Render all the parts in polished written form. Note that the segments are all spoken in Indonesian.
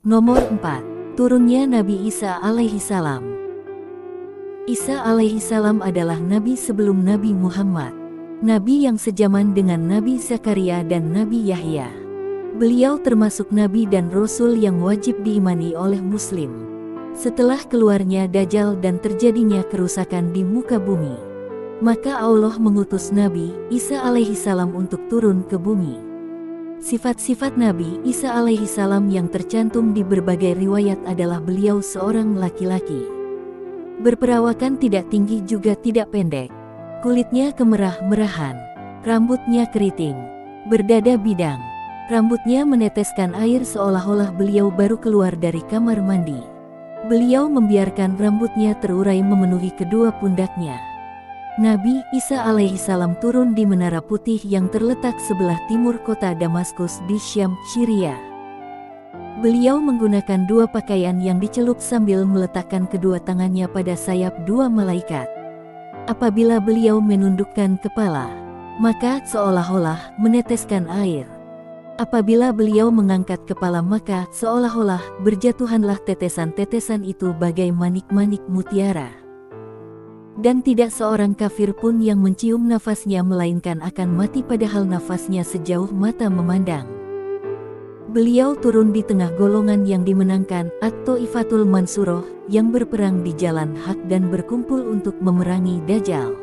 Nomor 4. Turunnya Nabi Isa alaihi salam. Isa alaihi salam adalah nabi sebelum Nabi Muhammad. Nabi yang sejaman dengan Nabi Zakaria dan Nabi Yahya. Beliau termasuk nabi dan rasul yang wajib diimani oleh muslim. Setelah keluarnya Dajjal dan terjadinya kerusakan di muka bumi, maka Allah mengutus Nabi Isa alaihi salam untuk turun ke bumi. Sifat-sifat Nabi Isa alaihi salam yang tercantum di berbagai riwayat adalah beliau seorang laki-laki. Berperawakan tidak tinggi juga tidak pendek. Kulitnya kemerah-merahan, rambutnya keriting, berdada bidang. Rambutnya meneteskan air seolah-olah beliau baru keluar dari kamar mandi. Beliau membiarkan rambutnya terurai memenuhi kedua pundaknya. Nabi Isa alaihi salam turun di Menara Putih yang terletak sebelah timur kota Damaskus di Syam, Syria. Beliau menggunakan dua pakaian yang dicelup sambil meletakkan kedua tangannya pada sayap dua malaikat. Apabila beliau menundukkan kepala, maka seolah-olah meneteskan air. Apabila beliau mengangkat kepala, maka seolah-olah berjatuhanlah tetesan-tetesan itu bagai manik-manik mutiara. Dan tidak seorang kafir pun yang mencium nafasnya melainkan akan mati padahal nafasnya sejauh mata memandang. Beliau turun di tengah golongan yang dimenangkan At-Thaifatul Mansuroh yang berperang di jalan hak dan berkumpul untuk memerangi Dajjal.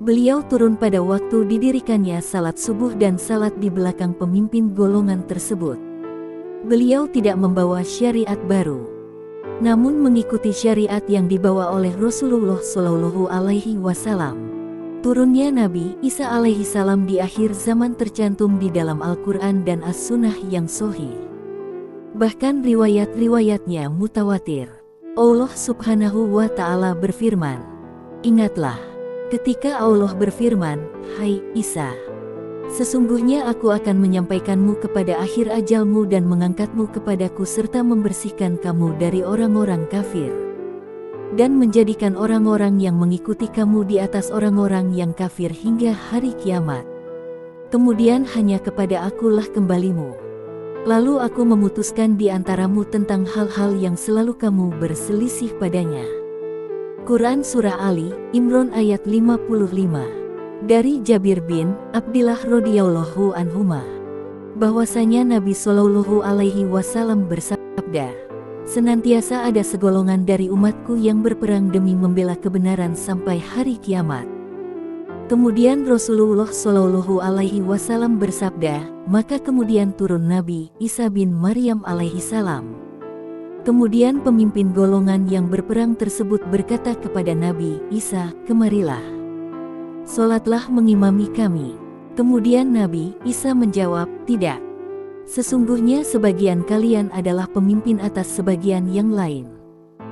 Beliau turun pada waktu didirikannya salat subuh dan salat di belakang pemimpin golongan tersebut. Beliau tidak membawa syariat baru, namun mengikuti syariat yang dibawa oleh Rasulullah Shallallahu Alaihi Wasallam. Turunnya Nabi Isa alaihi salam di akhir zaman tercantum di dalam Al-Quran dan As-Sunnah yang sahih. Bahkan riwayat-riwayatnya mutawatir. Allah Subhanahu wa Ta'ala berfirman, "Ingatlah, ketika Allah berfirman, Hai Isa, sesungguhnya aku akan menyampaikanmu kepada akhir ajalmu dan mengangkatmu kepadaku serta membersihkan kamu dari orang-orang kafir, dan menjadikan orang-orang yang mengikuti kamu di atas orang-orang yang kafir hingga hari kiamat. Kemudian hanya kepada akulah kembalimu. Lalu aku memutuskan di antaramu tentang hal-hal yang selalu kamu berselisih padanya." Quran Surah Ali Imran ayat 55. Dari Jabir bin Abdillah radhiyallahu anhuma, bahwasanya Nabi Shallallahu alaihi wasallam bersabda, "Senantiasa ada segolongan dari umatku yang berperang demi membela kebenaran sampai hari kiamat." Kemudian Rasulullah Shallallahu alaihi wasallam bersabda, maka kemudian turun Nabi Isa bin Maryam alaihi salam. Kemudian pemimpin golongan yang berperang tersebut berkata kepada Nabi Isa, "Kemarilah, sholatlah mengimami kami." Kemudian Nabi Isa menjawab, "Tidak. Sesungguhnya sebagian kalian adalah pemimpin atas sebagian yang lain,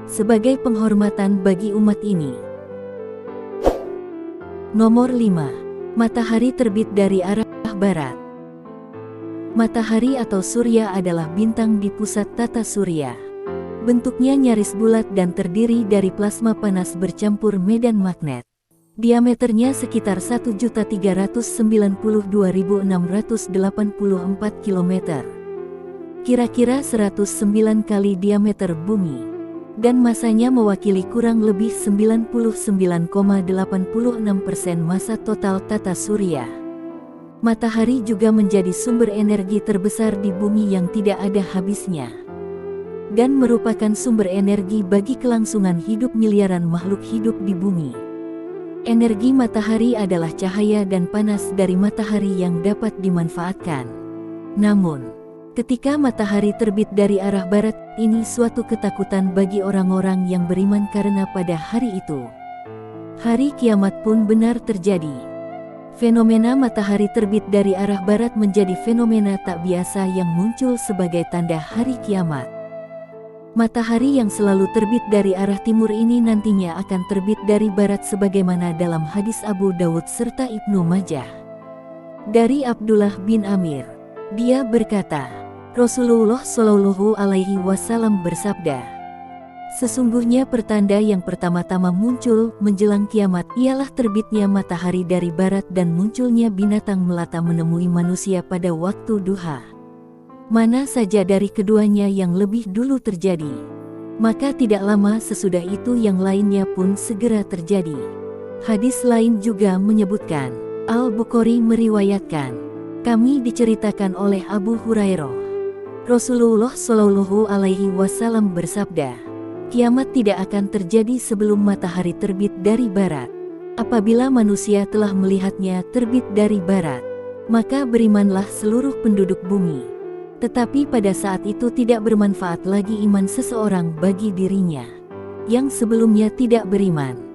sebagai penghormatan bagi umat ini." Nomor 5. Matahari terbit dari arah barat. Matahari atau surya adalah bintang di pusat tata surya. Bentuknya nyaris bulat dan terdiri dari plasma panas bercampur medan magnet. Diameternya sekitar 1.392.684 km. Kira-kira 109 kali diameter bumi. Dan masanya mewakili kurang lebih 99,86% massa total tata surya. Matahari juga menjadi sumber energi terbesar di bumi yang tidak ada habisnya, dan merupakan sumber energi bagi kelangsungan hidup miliaran makhluk hidup di bumi. Energi matahari adalah cahaya dan panas dari matahari yang dapat dimanfaatkan. Namun, ketika matahari terbit dari arah barat, ini suatu ketakutan bagi orang-orang yang beriman karena pada hari itu, hari kiamat pun benar terjadi. Fenomena matahari terbit dari arah barat menjadi fenomena tak biasa yang muncul sebagai tanda hari kiamat. Matahari yang selalu terbit dari arah timur ini nantinya akan terbit dari barat sebagaimana dalam hadis Abu Dawud serta Ibnu Majah. Dari Abdullah bin Amir, dia berkata, Rasulullah Shallallahu alaihi wasallam bersabda, "Sesungguhnya pertanda yang pertama-tama muncul menjelang kiamat ialah terbitnya matahari dari barat dan munculnya binatang melata menemui manusia pada waktu duha. mana saja dari keduanya yang lebih dulu terjadi. Maka tidak lama sesudah itu yang lainnya pun segera terjadi. Hadis lain juga menyebutkan, Al-Bukhari meriwayatkan, kami diceritakan oleh Abu Hurairah. Rasulullah Shallallahu Alaihi Wasallam bersabda, kiamat tidak akan terjadi sebelum matahari terbit dari barat. Apabila manusia telah melihatnya terbit dari barat, maka berimanlah seluruh penduduk bumi. Tetapi pada saat itu tidak bermanfaat lagi iman seseorang bagi dirinya yang sebelumnya tidak beriman.